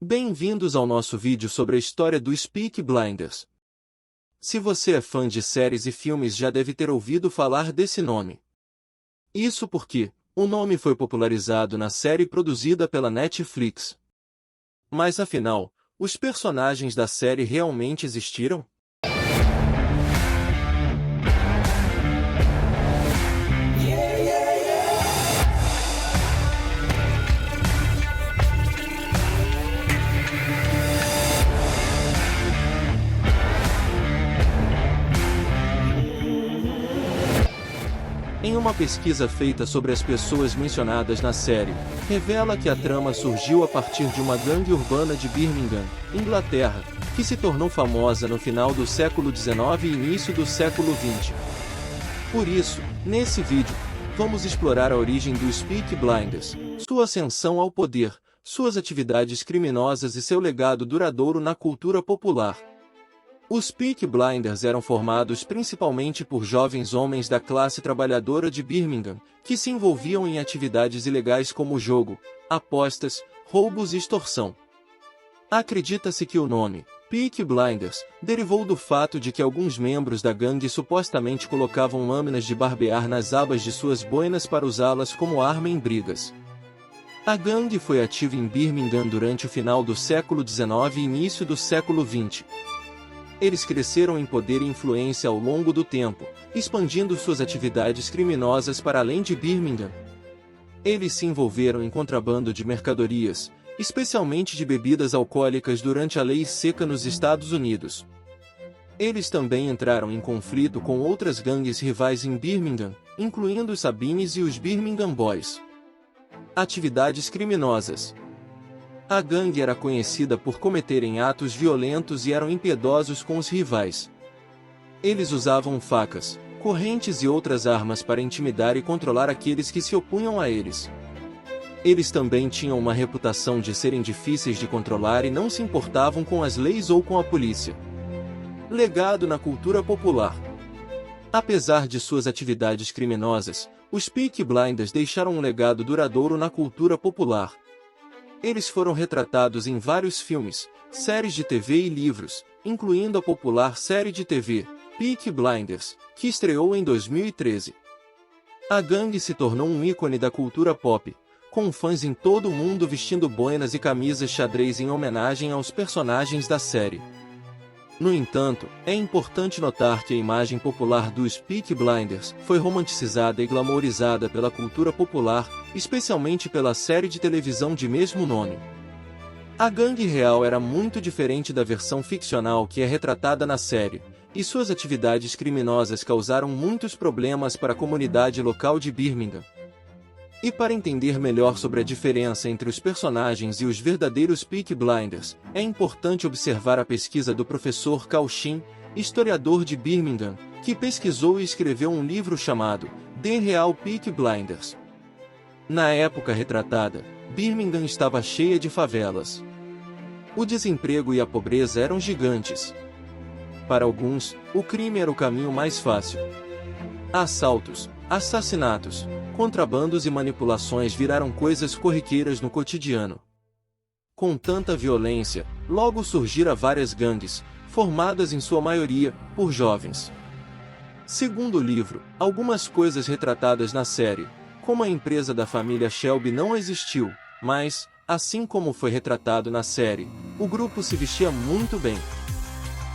Bem-vindos ao nosso vídeo sobre a história dos Peaky Blinders. Se você é fã de séries e filmes, já deve ter ouvido falar desse nome. Isso porque o nome foi popularizado na série produzida pela Netflix. Mas afinal, os personagens da série realmente existiram? Em uma pesquisa feita sobre as pessoas mencionadas na série, revela que a trama surgiu a partir de uma gangue urbana de Birmingham, Inglaterra, que se tornou famosa no final do século XIX e início do século XX. Por isso, nesse vídeo, vamos explorar a origem dos Peaky Blinders, sua ascensão ao poder, suas atividades criminosas e seu legado duradouro na cultura popular. Os Peaky Blinders eram formados principalmente por jovens homens da classe trabalhadora de Birmingham, que se envolviam em atividades ilegais como jogo, apostas, roubos e extorsão. Acredita-se que o nome, Peaky Blinders, derivou do fato de que alguns membros da gangue supostamente colocavam lâminas de barbear nas abas de suas boinas para usá-las como arma em brigas. A gangue foi ativa em Birmingham durante o final do século XIX e início do século XX. Eles cresceram em poder e influência ao longo do tempo, expandindo suas atividades criminosas para além de Birmingham. Eles se envolveram em contrabando de mercadorias, especialmente de bebidas alcoólicas durante a lei seca nos Estados Unidos. Eles também entraram em conflito com outras gangues rivais em Birmingham, incluindo os Sabines e os Birmingham Boys. Atividades criminosas. A gangue era conhecida por cometerem atos violentos e eram impiedosos com os rivais. Eles usavam facas, correntes e outras armas para intimidar e controlar aqueles que se opunham a eles. Eles também tinham uma reputação de serem difíceis de controlar e não se importavam com as leis ou com a polícia. Legado na cultura popular. Apesar de suas atividades criminosas, os Peaky Blinders deixaram um legado duradouro na cultura popular. Eles foram retratados em vários filmes, séries de TV e livros, incluindo a popular série de TV, Peaky Blinders, que estreou em 2013. A gangue se tornou um ícone da cultura pop, com fãs em todo o mundo vestindo boinas e camisas xadrez em homenagem aos personagens da série. No entanto, é importante notar que a imagem popular dos Peaky Blinders foi romanticizada e glamourizada pela cultura popular, especialmente pela série de televisão de mesmo nome. A gangue real era muito diferente da versão ficcional que é retratada na série, e suas atividades criminosas causaram muitos problemas para a comunidade local de Birmingham. E para entender melhor sobre a diferença entre os personagens e os verdadeiros Peaky Blinders, é importante observar a pesquisa do professor Carl Sheen, historiador de Birmingham, que pesquisou e escreveu um livro chamado The Real Peaky Blinders. Na época retratada, Birmingham estava cheia de favelas. O desemprego e a pobreza eram gigantes. Para alguns, o crime era o caminho mais fácil. Assaltos, assassinatos, contrabandos e manipulações viraram coisas corriqueiras no cotidiano. Com tanta violência, logo surgiram várias gangues, formadas em sua maioria por jovens. Segundo o livro, algumas coisas retratadas na série, como a empresa da família Shelby não existiu, mas, assim como foi retratado na série, o grupo se vestia muito bem.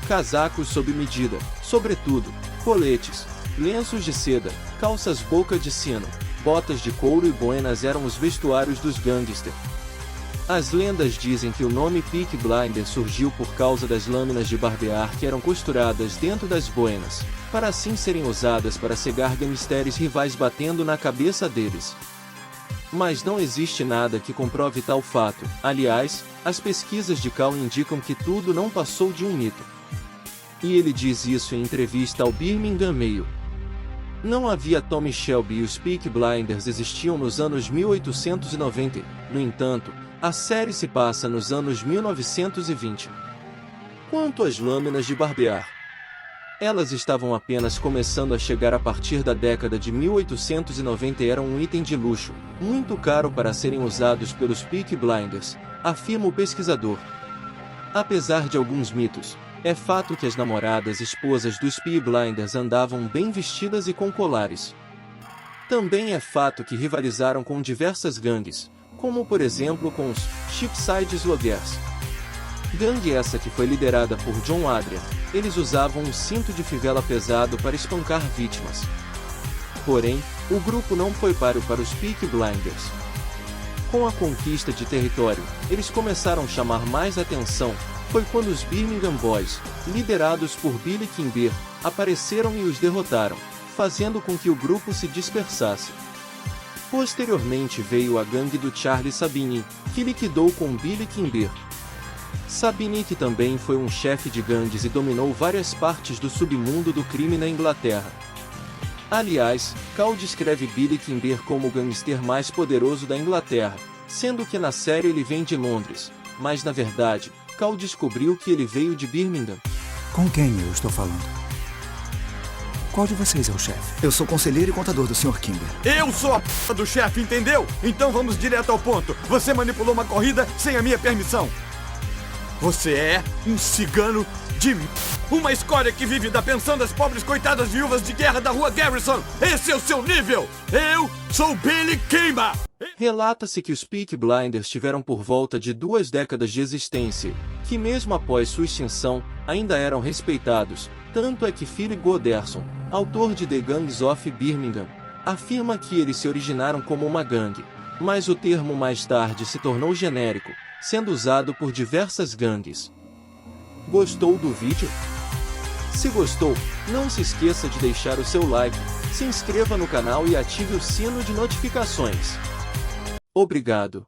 Casacos sob medida, sobretudo, coletes, lenços de seda, calças boca de sino, botas de couro e boinas eram os vestuários dos gangsters. As lendas dizem que o nome Peaky Blinders surgiu por causa das lâminas de barbear que eram costuradas dentro das boinas, para assim serem usadas para cegar gangsters rivais batendo na cabeça deles. Mas não existe nada que comprove tal fato. Aliás, as pesquisas de Cal indicam que tudo não passou de um mito. E ele diz isso em entrevista ao Birmingham Mail. Não havia Tommy Shelby e os Peaky Blinders existiam nos anos 1890, no entanto, a série se passa nos anos 1920. Quanto às lâminas de barbear, elas estavam apenas começando a chegar a partir da década de 1890 e eram um item de luxo, muito caro para serem usados pelos Peaky Blinders, afirma o pesquisador. Apesar de alguns mitos, é fato que as namoradas esposas dos Peaky Blinders andavam bem vestidas e com colares. Também é fato que rivalizaram com diversas gangues, como por exemplo com os Cheapside Sluggers. Gangue essa que foi liderada por John Adrian. Eles usavam um cinto de fivela pesado para espancar vítimas. Porém, o grupo não foi páreo para os Peaky Blinders. Com a conquista de território, eles começaram a chamar mais atenção. Foi quando os Birmingham Boys, liderados por Billy Kimber, apareceram e os derrotaram, fazendo com que o grupo se dispersasse. Posteriormente veio a gangue do Charlie Sabini, que liquidou com Billy Kimber. Sabini, que também foi um chefe de gangues e dominou várias partes do submundo do crime na Inglaterra. Aliás, Cal descreve Billy Kimber como o gangster mais poderoso da Inglaterra, sendo que na série ele vem de Londres, mas na verdade, Cal descobriu que ele veio de Birmingham. Com quem eu estou falando? Qual de vocês é o chefe? Eu sou conselheiro e contador do Sr. Kimber. Eu sou a p*** do chefe, entendeu? Então vamos direto ao ponto. Você manipulou uma corrida sem a minha permissão. Você é um cigano de m... Uma escória que vive da pensão das pobres coitadas viúvas de guerra da rua Garrison. Esse é o seu nível. Eu sou Billy Kimber. Relata-se que os Peaky Blinders tiveram por volta de 2 décadas de existência, que mesmo após sua extinção, ainda eram respeitados. Tanto é que Philip Goderson, autor de The Gangs of Birmingham, afirma que eles se originaram como uma gangue, mas o termo mais tarde se tornou genérico, sendo usado por diversas gangues. Gostou do vídeo? Se gostou, não se esqueça de deixar o seu like, se inscreva no canal e ative o sino de notificações. Obrigado.